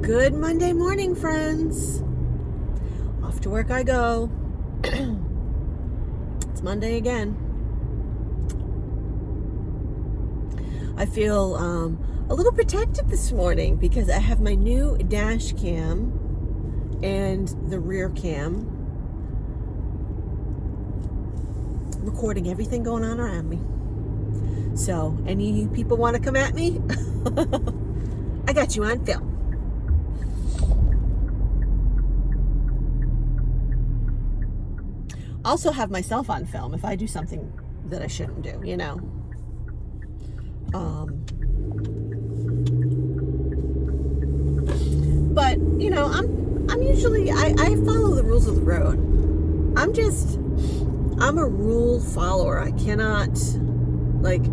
Good Monday morning, friends. Off to work I go. It's Monday again. I feel a little protected this morning because I have my new dash cam and the rear cam recording everything going on around me. So, any people want to come at me? I got you on film. Also have myself on film if I do something that I shouldn't do, you know. But you know, I'm usually I follow the rules of the road. I'm a rule follower. I cannot, like,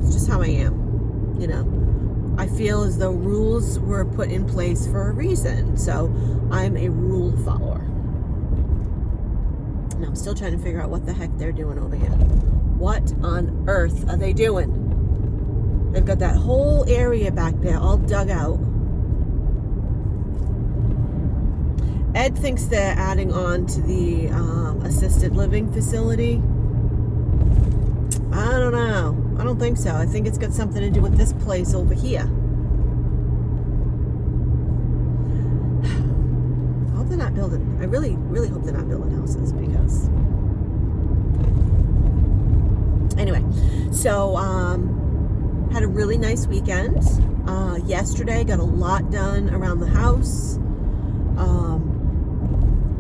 it's just how I am, you know. I feel as though rules were put in place for a reason. So I'm a rule follower. And I'm still trying to figure out what the heck they're doing over here. What on earth are they doing? They've got that whole area back there all dug out. Ed thinks they're adding on to the assisted living facility. I don't know. I don't think so. I think it's got something to do with this place over here. I hope they're not building. I really, really hope they're not building houses because. Anyway, so had a really nice weekend. Yesterday, got a lot done around the house.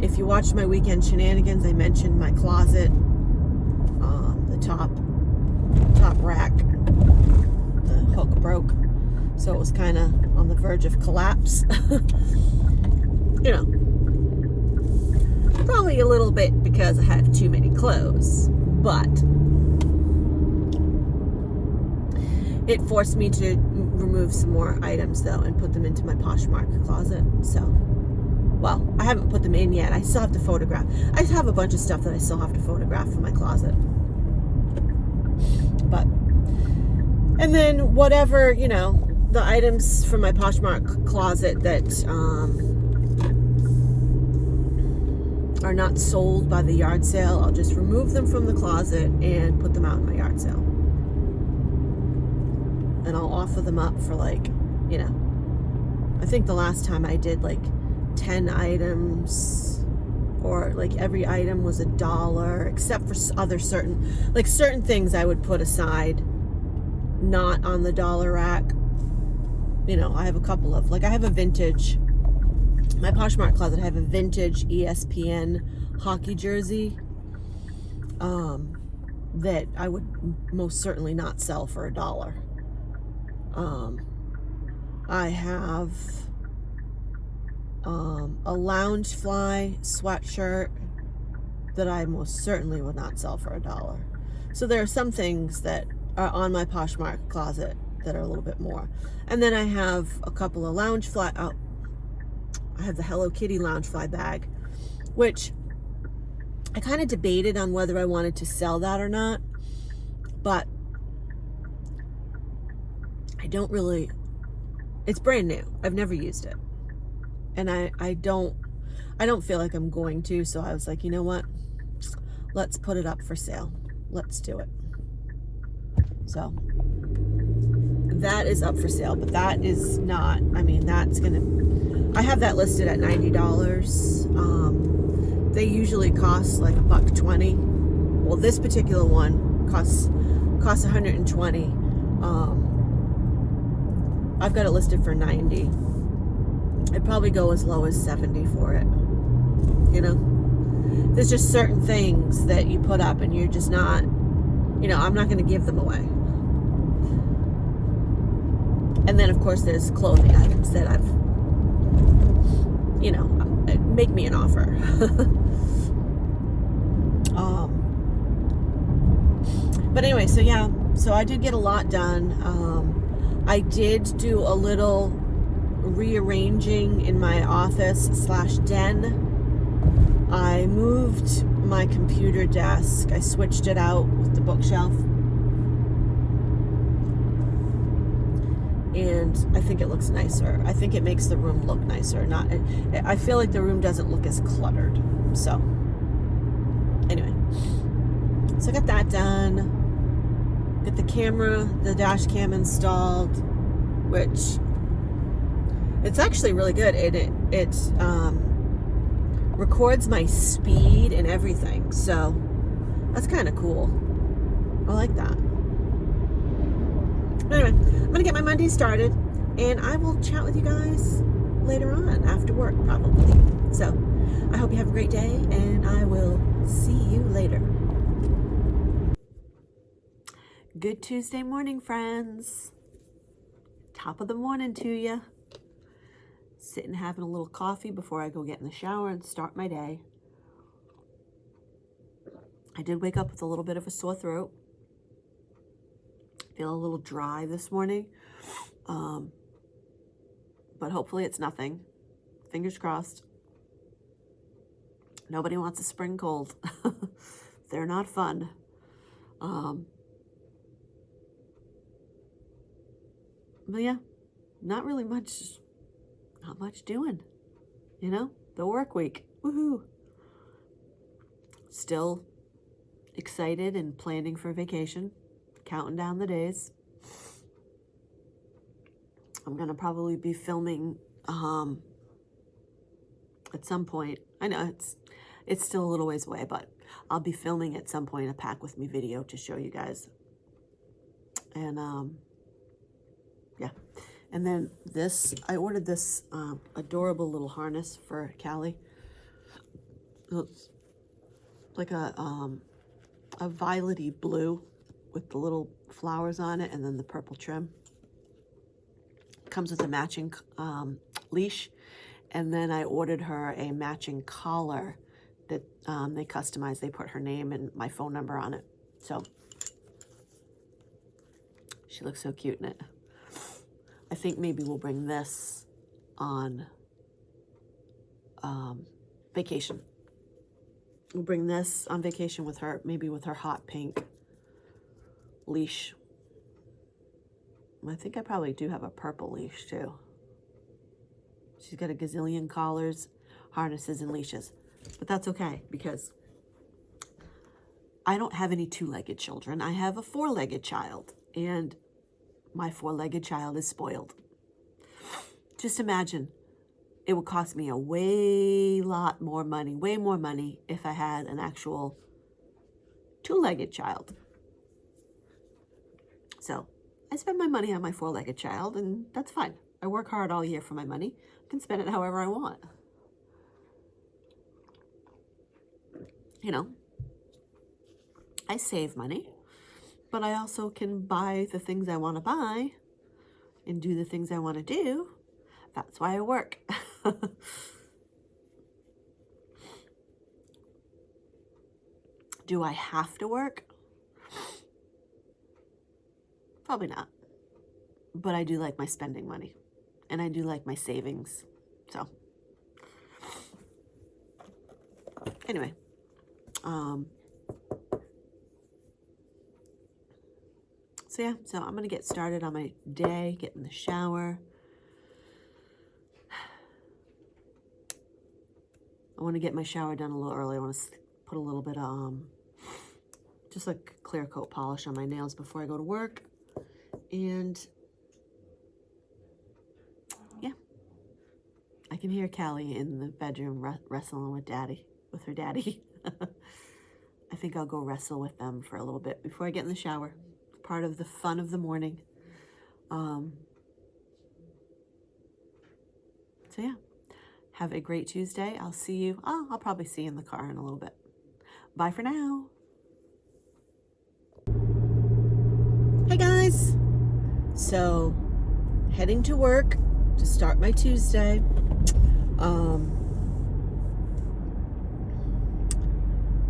If you watched my weekend shenanigans, I mentioned my closet, the top rack, the hook broke, so it was kind of on the verge of collapse. You know, probably a little bit because I had too many clothes, but it forced me to remove some more items though and put them into my Poshmark closet. So, well, I haven't put them in yet. I still have to photograph. I have a bunch of stuff that I still have to photograph for my closet. But, and then whatever, you know, the items from my Poshmark closet that are not sold by the yard sale, I'll just remove them from the closet and put them out in my yard sale. And I'll offer them up for, like, you know, I think the last time I did like 10 items, or like every item was $1, except for other certain things I would put aside, not on the dollar rack. You know, I have a couple of, like, I have a vintage, my Poshmark closet, I have a vintage ESPN hockey jersey that I would most certainly not sell for $1. I have a Loungefly sweatshirt that I most certainly would not sell for $1. So there are some things that are on my Poshmark closet that are a little bit more. And then I have a couple of Loungefly. I have the Hello Kitty Loungefly bag, which I kind of debated on whether I wanted to sell that or not, but I don't really. It's brand new. I've never used it. And I don't feel like I'm going to, so I was like, you know what? Let's put it up for sale. Let's do it. So that is up for sale, but that is not, I mean, I have that listed at $90. They usually cost like $120. Well, this particular one costs $120. I've got it listed for $90. I'd probably go as low as $70 for it. You know, there's just certain things that you put up and you're just not, you know, I'm not going to give them away. And then of course there's clothing items that I've, you know, make me an offer. But anyway, so yeah, so I did get a lot done. I did do a little rearranging in my office / den. I moved my computer desk. I switched it out with the bookshelf. And and I think it looks nicer. I think it makes the room look nicer. I feel like the room doesn't look as cluttered. So anyway, so I got that done. Got the camera, the dash cam installed, which it's actually really good. It records my speed and everything, so that's kind of cool. I like that. Anyway, I'm gonna get my Monday started, and I will chat with you guys later on after work, probably. So I hope you have a great day, and I will see you later. Good Tuesday morning, friends. Top of the morning to you. Sitting having a little coffee before I go get in the shower and start my day. I did wake up with a little bit of a sore throat. Feel a little dry this morning. But hopefully it's nothing. Fingers crossed. Nobody wants a spring cold. They're not fun. But yeah, not really much, not much doing, you know, the work week, woohoo. Still excited and planning for vacation, counting down the days. I'm going to probably be filming at some point. I know it's still a little ways away, but I'll be filming at some point a pack with me video to show you guys. And yeah, and then this, I ordered this adorable little harness for Callie. It's like a violet-y blue with the little flowers on it and then the purple trim. Comes with a matching leash, and then I ordered her a matching collar that they customized. They put her name and my phone number on it. So she looks so cute in it. I think maybe we'll bring this on vacation. We'll bring this on vacation with her, maybe with her hot pink leash. I think I probably do have a purple leash too. She's got a gazillion collars, harnesses, and leashes. But that's okay because I don't have any two-legged children. I have a four-legged child, and my four-legged child is spoiled. Just imagine, it would cost me a way more money if I had an actual two-legged child. So I spend my money on my four-legged child, and that's fine. I work hard all year for my money. I can spend it however I want. You know, I save money, but I also can buy the things I want to buy and do the things I want to do. That's why I work. Do I have to work? Probably not. But I do like my spending money, and I do like my savings. So anyway, so yeah, so I'm gonna get started on my day, get in the shower. I want to get my shower done a little early. I want to put a little bit of just like clear coat polish on my nails before I go to work. And yeah, I can hear Callie in the bedroom wrestling with her daddy. I think I'll go wrestle with them for a little bit before I get in the shower. It's part of the fun of the morning. So yeah, have a great Tuesday. I'll see you. I'll probably see you in the car in a little bit. Bye for now. Hey guys. So heading to work to start my Tuesday.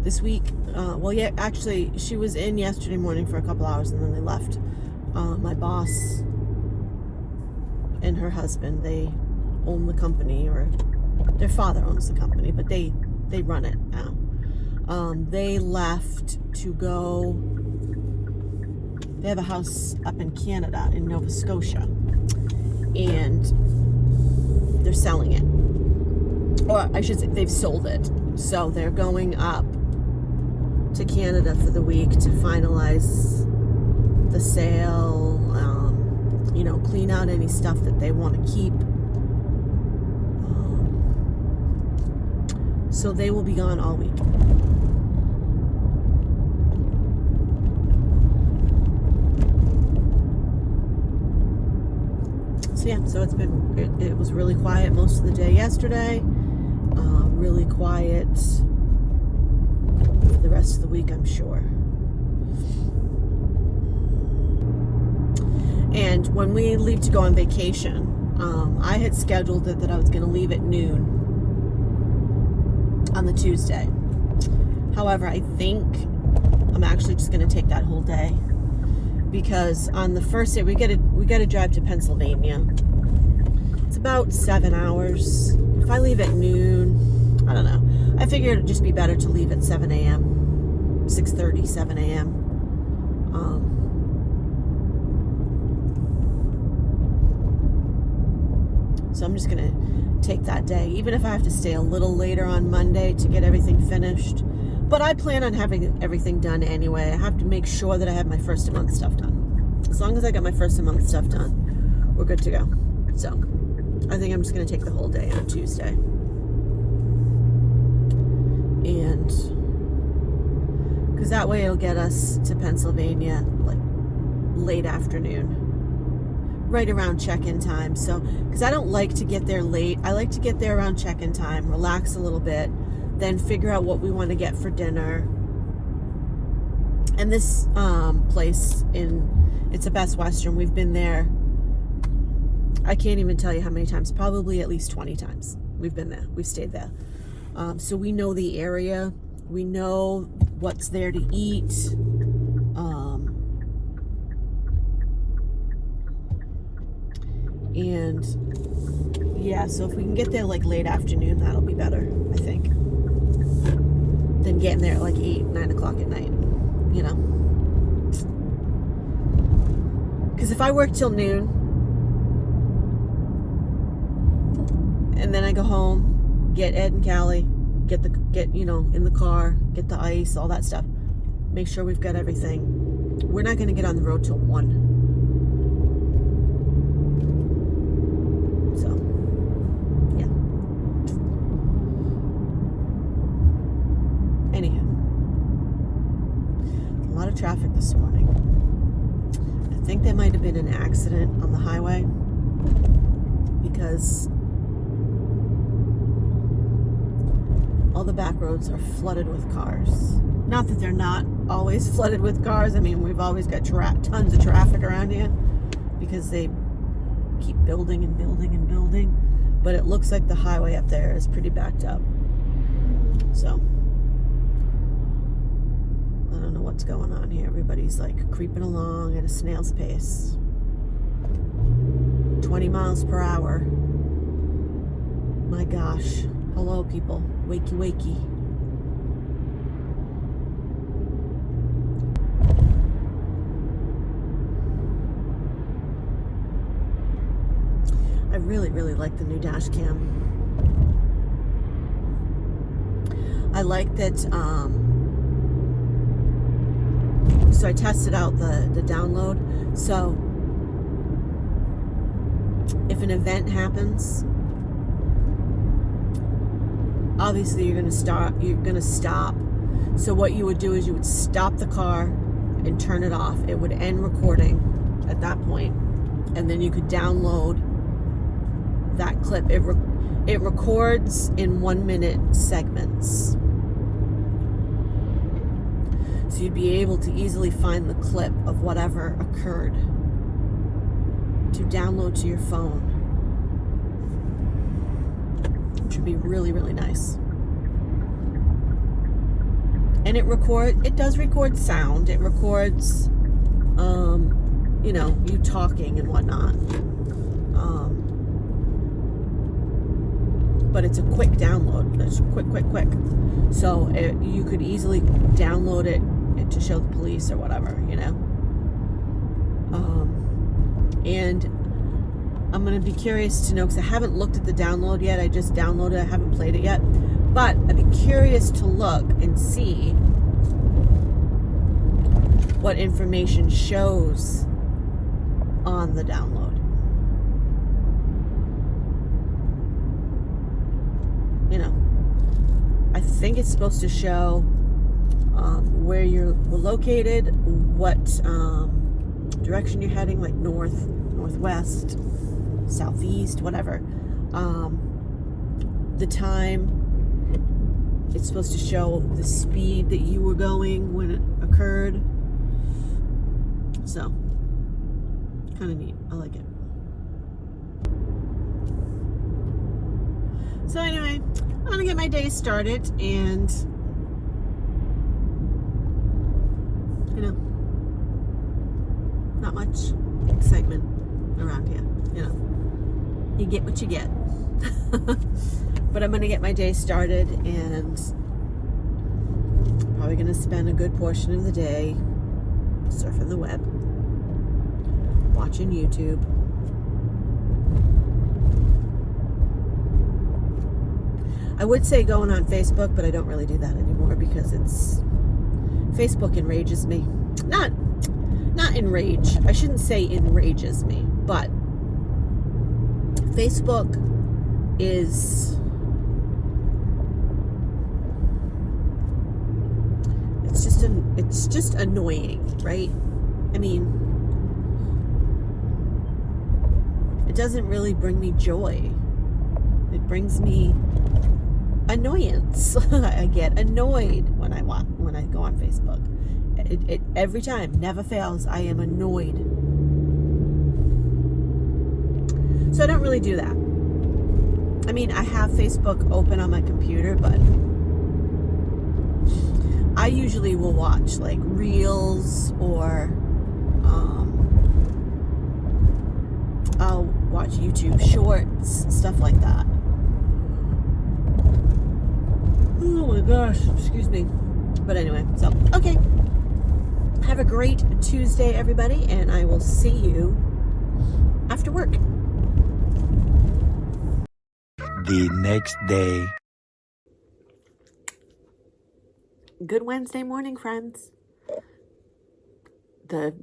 This week, well, yeah, actually, she was in yesterday morning for a couple hours and then they left. My boss and her husband, they own the company, or their father owns the company, but they run it now. They left to go, they have a house up in Canada, in Nova Scotia, and they're selling it. Or I should say they've sold it. So they're going up to Canada for the week to finalize the sale, clean out any stuff that they want to keep. So they will be gone all week. So yeah, so it was really quiet most of the day yesterday. Really quiet for the rest of the week, I'm sure. And when we leave to go on vacation, I had scheduled it that I was going to leave at noon on the Tuesday. However, I think I'm actually just going to take that whole day, because on the first day we got to drive to Pennsylvania. It's about 7 hours. If I leave at noon, I don't know. I figured it'd just be better to leave at 7 a.m., 6:30, 7 a.m. So I'm just going to take that day, even if I have to stay a little later on Monday to get everything finished. But I plan on having everything done anyway. I have to make sure that I have my first of month stuff done. As long as I got my first of month stuff done, we're good to go. So I think I'm just going to take the whole day on Tuesday. And because that way it'll get us to Pennsylvania like late afternoon, right around check-in time. So, because I don't like to get there late. I like to get there around check-in time, relax a little bit, then figure out what we want to get for dinner. And this place it's a Best Western. We've been there, I can't even tell you how many times, probably at least 20 times we've been there. We've stayed there. So we know the area. We know what's there to eat. And yeah, so if we can get there like late afternoon, that'll be better, I think, than getting there at like 8, 9 o'clock at night, Because if I work till noon and then I go home, get Ed and Callie, get in the car, get the ice, all that stuff, make sure we've got everything. We're not going to get on the road till 1. So, yeah. Anyhow, a lot of traffic this morning. I think there might have been an accident on the highway because all the back roads are flooded with cars. Not that they're not always flooded with cars. I mean, we've always got tons of traffic around here because they keep building and building and building. But it looks like the highway up there is pretty backed up. So, I don't know what's going on here. Everybody's like creeping along at a snail's pace. 20 miles per hour. My gosh. Hello, people. Wakey, wakey. I really, really like the new dash cam. I like that, so I tested out the download. So, if an event happens, obviously you're gonna stop. So what you would do is you would stop the car and turn it off. It would end recording at that point, and then you could download that clip. It records in 1 minute segments. So you'd be able to easily find the clip of whatever occurred to download to your phone, which would be really, really nice. And it does record sound. It records, you talking and whatnot. But it's a quick download. It's quick. So you could easily download it to show the police or whatever, And I'm going to be curious to know, because I haven't looked at the download yet. I just downloaded it. I haven't played it yet. But I'd be curious to look and see what information shows on the download. You know, I think it's supposed to show where you're located, what direction you're heading, like north, northwest, southeast, whatever. The time. It's supposed to show the speed that you were going when it occurred. So, kind of neat. I like it. So anyway, I'm going to get my day started, and, you know, not much excitement around here. You know, you get what you get. But I'm going to get my day started, and probably going to spend a good portion of the day surfing the web, watching YouTube. I would say going on Facebook, but I don't really do that anymore because Facebook enrages me. Not enrage. I shouldn't say enrages me, but Facebook is, it's just annoying, right? I mean, it doesn't really bring me joy. It brings me annoyance. I get annoyed when I go on Facebook. It every time, never fails. I am annoyed. So I don't really do that. I mean, I have Facebook open on my computer, but I usually will watch like reels, or I'll watch YouTube shorts, stuff like that. Oh my gosh, excuse me. But anyway, so, okay. Have a great Tuesday, everybody, and I will see you after work. The next day. Good Wednesday morning, friends. The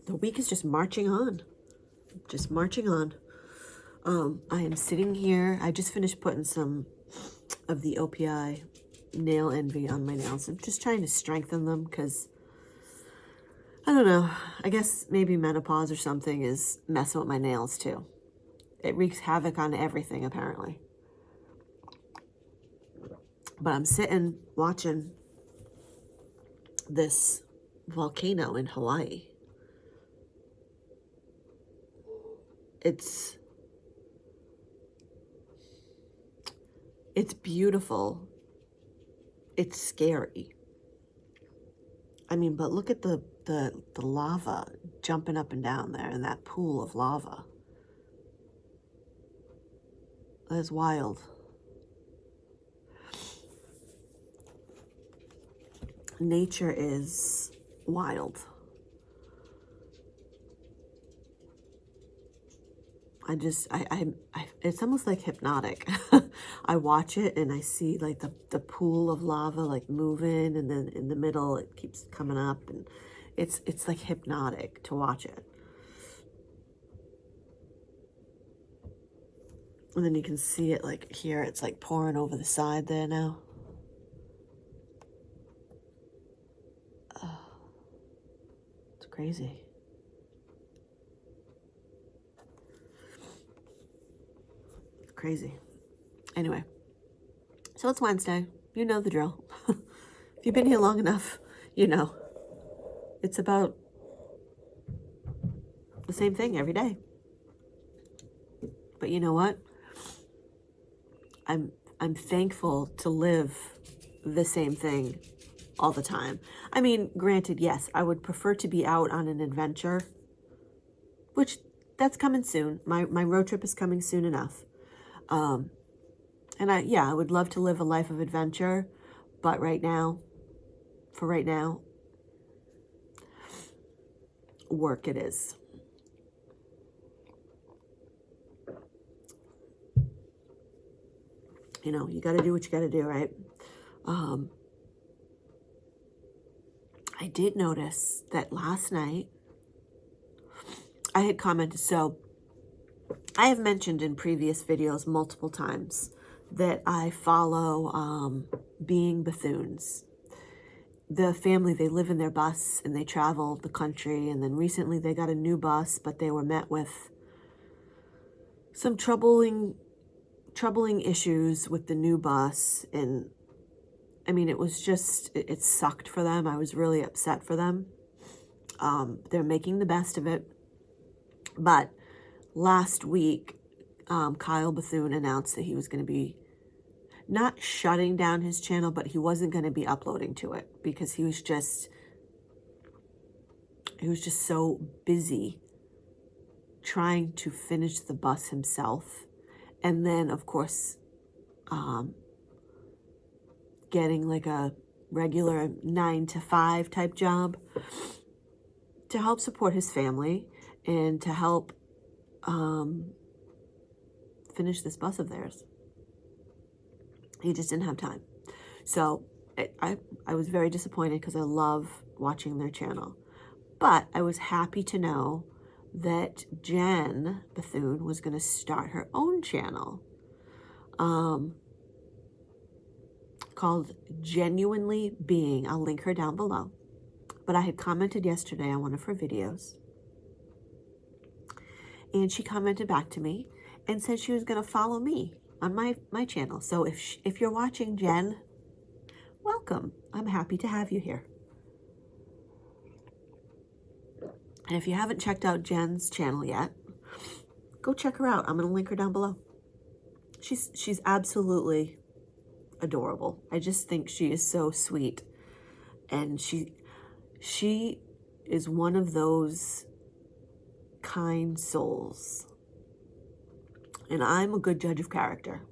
week is just marching on. Just marching on. I am sitting here. I just finished putting some of the OPI nail envy on my nails. I'm just trying to strengthen them because, I don't know, I guess maybe menopause or something is messing with my nails too. It wreaks havoc on everything, apparently. But I'm sitting watching this volcano in Hawaii. It's beautiful. It's scary. I mean, but look at the lava jumping up and down there in that pool of lava. That is wild. Nature is wild. It's almost like hypnotic. I watch it and I see like the pool of lava like moving, and then in the middle it keeps coming up, and it's like hypnotic to watch it. And then you can see it like here, it's like pouring over the side there now. Oh, it's crazy. Crazy. Anyway, so it's Wednesday. You know the drill. If you've been here long enough, you know. It's about the same thing every day. But you know what? I'm thankful to live the same thing all the time. I mean, granted, yes, I would prefer to be out on an adventure, which that's coming soon. My road trip is coming soon enough. And I would love to live a life of adventure, but right now, work it is. You know, you got to do what you got to do, right? I did notice that last night I had commented, so I have mentioned in previous videos multiple times that I follow Being Bethune. The family, they live in their bus and they travel the country, and then recently they got a new bus, but they were met with some troubling issues with the new bus. And I mean, it was just, it sucked for them. I was really upset for them. They're making the best of it. But last week, Kyle Bethune announced that he was going to be not shutting down his channel, but he wasn't going to be uploading to it because he was just so busy trying to finish the bus himself. And then, of course, getting like a regular 9 to 5 type job to help support his family and to help finish this bus of theirs. He just didn't have time. So I was very disappointed because I love watching their channel. But I was happy to know that Jenn Bethune was going to start her own channel called Genuinely Being. I'll link her down below. But I had commented yesterday on one of her videos. And she commented back to me and said she was going to follow me on my channel. So if you're watching, Jenn, welcome. I'm happy to have you here. And if you haven't checked out Jenn's channel yet, go check her out. I'm going to link her down below. She's absolutely adorable. I just think she is so sweet. And she is one of those kind souls. And I'm a good judge of character,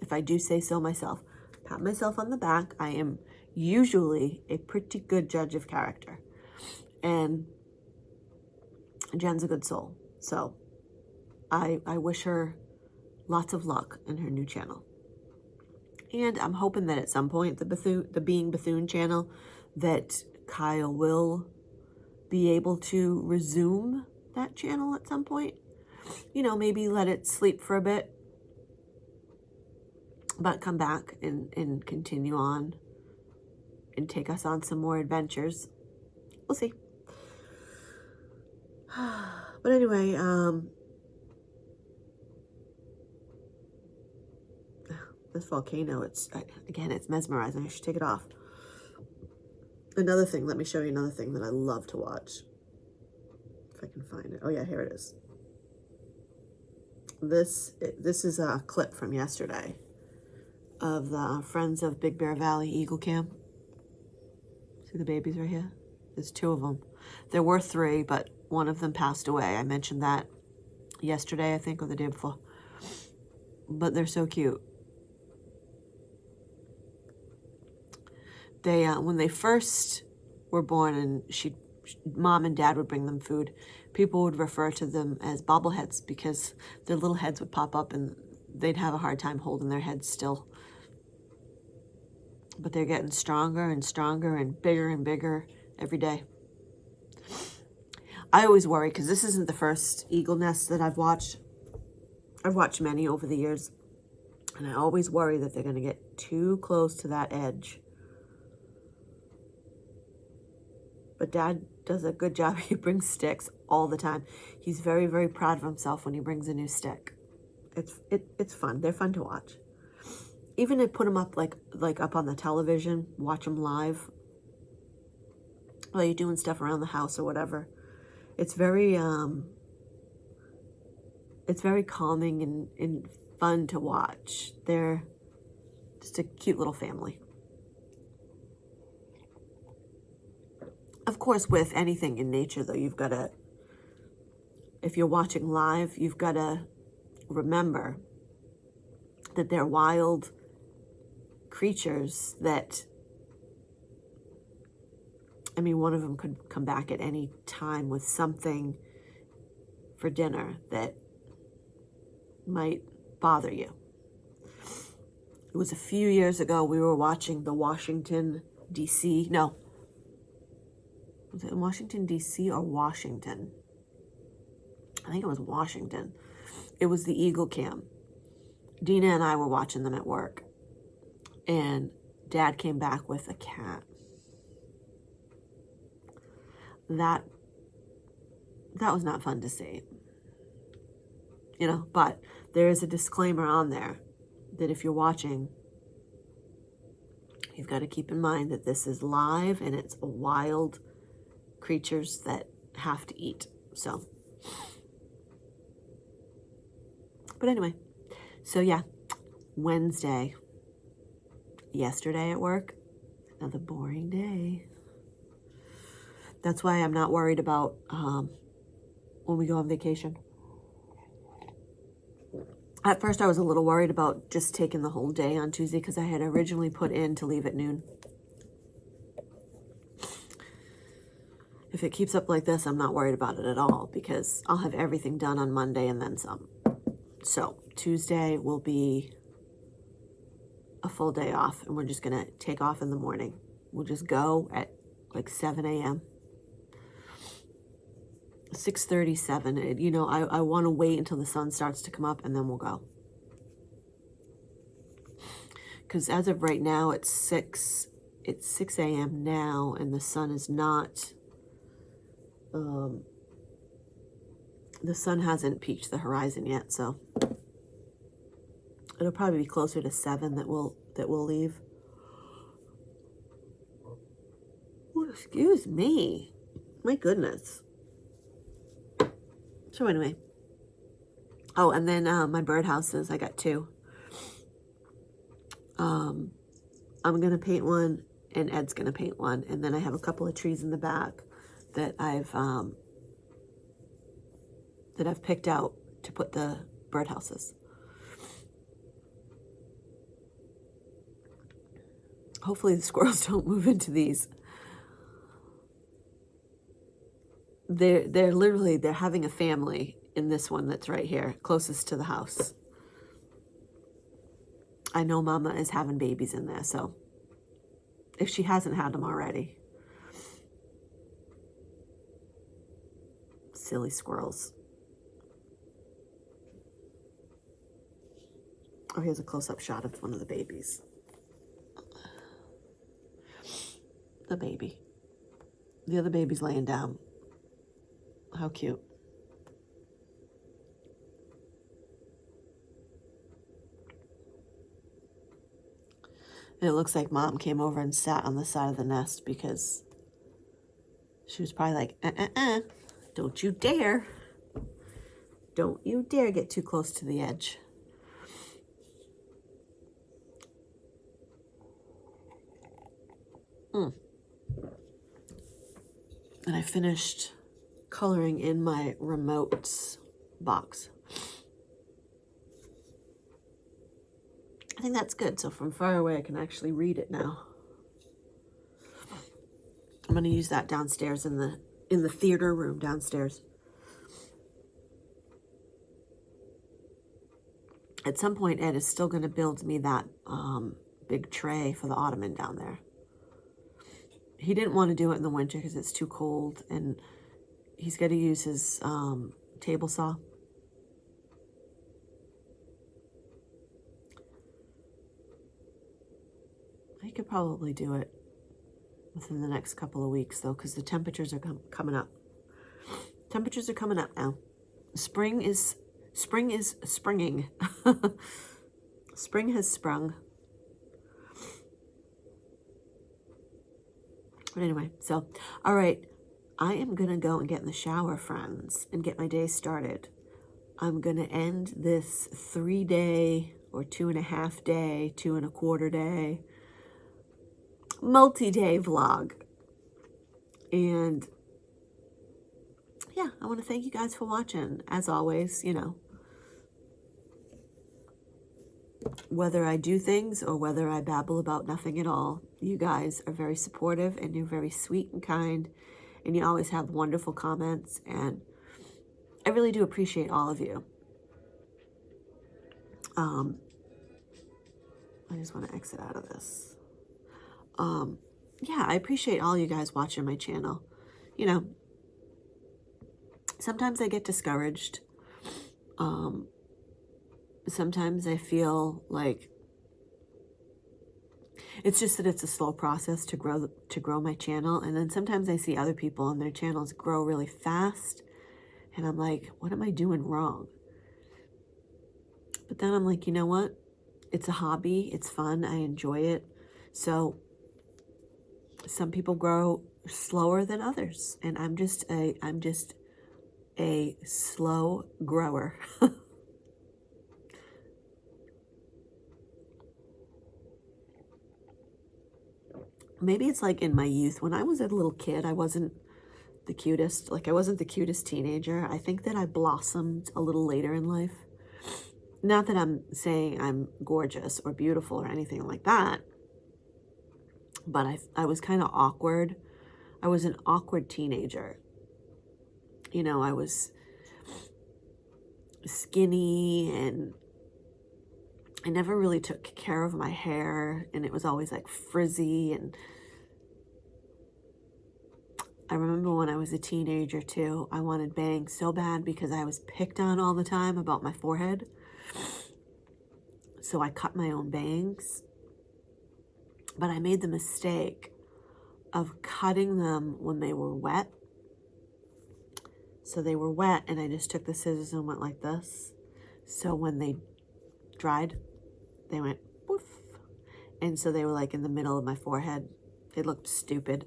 if I do say so myself. Pat myself on the back. I am usually a pretty good judge of character. And Jenn's a good soul. So I wish her lots of luck in her new channel. And I'm hoping that at some point, the Being Bethune channel, that Kyle will be able to resume that channel at some point. You know, maybe let it sleep for a bit, but come back and continue on and take us on some more adventures. We'll see. But anyway, this volcano, it's mesmerizing. I should take it off. Another thing, let me show you another thing that I love to watch. If I can find it. Oh yeah, here it is. This is a clip from yesterday of the Friends of Big Bear Valley Eagle Camp. See the babies right here? There's 2 of them. There were 3, but one of them passed away. I mentioned that yesterday, I think, or the day before. But they're so cute. They when they first were born, and Mom and Dad would bring them food, people would refer to them as bobbleheads because their little heads would pop up and they'd have a hard time holding their heads still. But they're getting stronger and stronger and bigger every day. I always worry because this isn't the first eagle nest that I've watched. I've watched many over the years, and I always worry that they're going to get too close to that edge. But Dad does a good job. He brings sticks all the time. He's very, very proud of himself when he brings a new stick. It's fun. They're fun to watch. Even to put them up like up on the television, watch them live while you're doing stuff around the house or whatever. It's very calming and fun to watch. They're just a cute little family. Of course, with anything in nature, though, you've got to, if you're watching live, you've got to remember that they're wild creatures that, I mean, one of them could come back at any time with something for dinner that might bother you. It was a few years ago. We were watching the Washington, D.C. No. Was it in Washington, D.C. or Washington? I think it was Washington. It was the Eagle Cam. Dina and I were watching them at work. And Dad came back with a cat. That was not fun to see. You know, but there is a disclaimer on there that if you're watching, you've got to keep in mind that this is live and it's wild creatures that have to eat. So, but anyway, so yeah, Wednesday, yesterday at work, another boring day. That's why I'm not worried about when we go on vacation. At first, I was a little worried about just taking the whole day on Tuesday because I had originally put in to leave at noon. If it keeps up like this, I'm not worried about it at all because I'll have everything done on Monday and then some. So Tuesday will be a full day off, and we're just going to take off in the morning. We'll just go at like 7 a.m. 6:37. You know, I want to wait until the sun starts to come up and then we'll go. Because as of right now, it's 6 a.m. now, and the sun is not, the sun hasn't peaked the horizon yet, so it'll probably be closer to 7 that we'll leave. Oh, excuse me. My goodness. So anyway. Oh, and then my birdhouses, I got 2. I'm going to paint one, and Ed's going to paint one. And then I have a couple of trees in the back that I've picked out to put the birdhouses. Hopefully the squirrels don't move into these. They're having a family in this one that's right here, closest to the house. I know Mama is having babies in there, so if she hasn't had them already. Silly squirrels. Oh, here's a close-up shot of one of the babies. The baby. The other baby's laying down. How cute. And it looks like Mom came over and sat on the side of the nest because she was probably like, don't you dare. Don't you dare get too close to the edge. And I finished coloring in my remotes box. I think that's good. So from far away, I can actually read it now. I'm going to use that downstairs in the theater room downstairs. At some point, Ed is still going to build me that big tray for the ottoman down there. He didn't want to do it in the winter because it's too cold, and he's got to use his table saw. He could probably do it within the next couple of weeks, though, because the temperatures are coming up. Temperatures are coming up now. Spring is springing. Spring has sprung. But anyway, so, all right. I am going to go and get in the shower, friends, and get my day started. I'm going to end this 3-day or 2.5 day, 2.25 day, multi-day vlog. And yeah, I want to thank you guys for watching. As always, you know, whether I do things or whether I babble about nothing at all, you guys are very supportive and you're very sweet and kind, and you always have wonderful comments, and I really do appreciate all of you. I just want to exit out of this. Yeah, I appreciate all you guys watching my channel. You know, sometimes I get discouraged. Sometimes I feel like it's just that it's a slow process to grow my channel. And then sometimes I see other people and their channels grow really fast. And I'm like, what am I doing wrong? But then I'm like, you know what? It's a hobby. It's fun. I enjoy it. So some people grow slower than others. And I'm just a slow grower. Maybe it's like in my youth. When I was a little kid, I wasn't the cutest. Like, I wasn't the cutest teenager. I think that I blossomed a little later in life. Not that I'm saying I'm gorgeous or beautiful or anything like that, but I was kind of awkward. I was an awkward teenager. You know, I was skinny and I never really took care of my hair, and it was always like frizzy. And I remember when I was a teenager too, I wanted bangs so bad because I was picked on all the time about my forehead. So I cut my own bangs, but I made the mistake of cutting them when they were wet. So they were wet, and I just took the scissors and went like this. So when they dried, they went poof. And so they were like in the middle of my forehead. They looked stupid.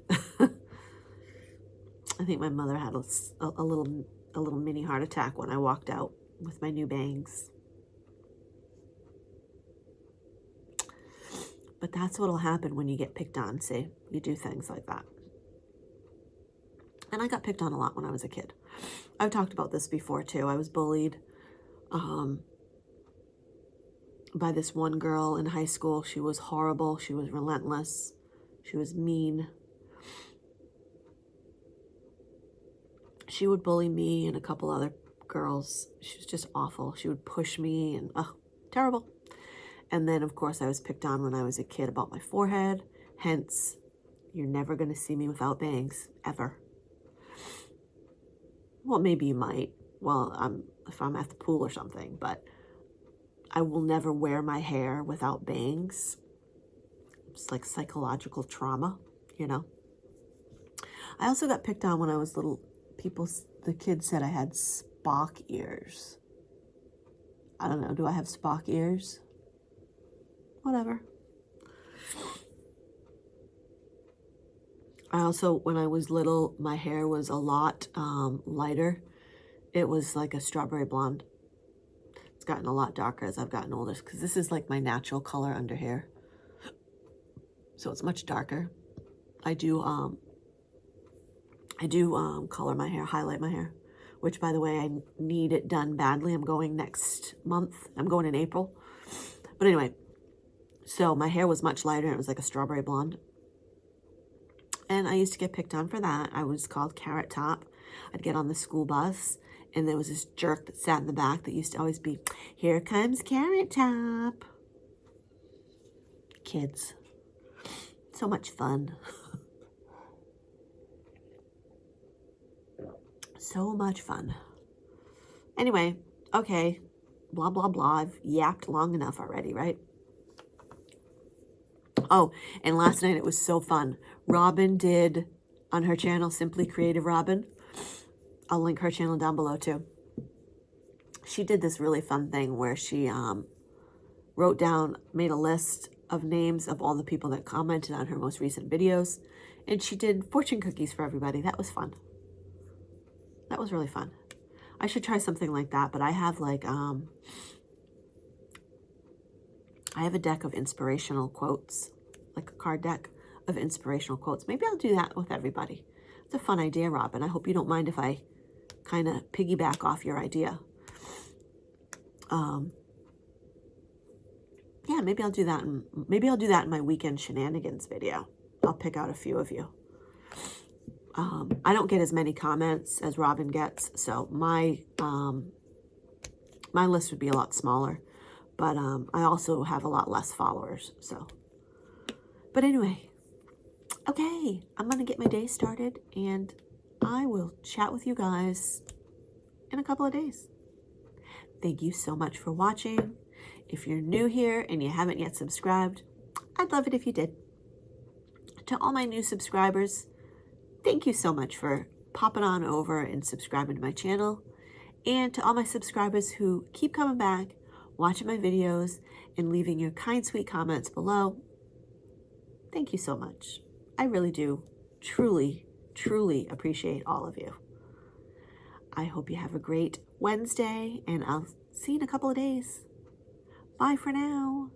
I think my mother had a little mini heart attack when I walked out with my new bangs. But that's what'll happen when you get picked on, see? You do things like that. And I got picked on a lot when I was a kid. I've talked about this before too. I was bullied by this one girl in high school. She was horrible. She was relentless. She was mean. She would bully me and a couple other girls. She was just awful. She would push me and, terrible. And then, of course, I was picked on when I was a kid about my forehead. Hence, you're never going to see me without bangs, ever. Well, maybe you might. Well, if I'm at the pool or something, but I will never wear my hair without bangs. It's like psychological trauma, you know. I also got picked on when I was little. The kids said I had Spock ears. I don't know. Do I have Spock ears? Whatever. I also, when I was little, my hair was a lot lighter. It was like a strawberry blonde. It's gotten a lot darker as I've gotten older because this is like my natural color under hair. So it's much darker. I do color my hair, highlight my hair, which, by the way, I need it done badly. I'm going next month. I'm going in April. But anyway, so my hair was much lighter. It was like a strawberry blonde. And I used to get picked on for that. I was called Carrot Top. I'd get on the school bus, and there was this jerk that sat in the back that used to always be, "Here comes Carrot Top." Kids. So much fun. So much fun. Anyway, okay. Blah, blah, blah. I've yapped long enough already, right? Oh, and last night it was so fun. Robin did on her channel, Simply Creative Robin. I'll link her channel down below too. She did this really fun thing where she made a list of names of all the people that commented on her most recent videos. And she did fortune cookies for everybody. That was fun. That was really fun. I should try something like that, but I have like, I have a deck of inspirational quotes, like a card deck of inspirational quotes. Maybe I'll do that with everybody. It's a fun idea, Robin. I hope you don't mind if I kind of piggyback off your idea. Yeah, maybe I'll do that. Maybe I'll do that in my weekend shenanigans video. I'll pick out a few of you. I don't get as many comments as Robin gets, so my list would be a lot smaller. But I also have a lot less followers. So, but anyway, okay, I'm going to get my day started, and I will chat with you guys in a couple of days. Thank you so much for watching. If you're new here and you haven't yet subscribed, I'd love it if you did. To all my new subscribers, thank you so much for popping on over and subscribing to my channel. And to all my subscribers who keep coming back, watching my videos, and leaving your kind, sweet comments below, thank you so much. I really do truly, truly appreciate all of you. I hope you have a great Wednesday, and I'll see you in a couple of days. Bye for now.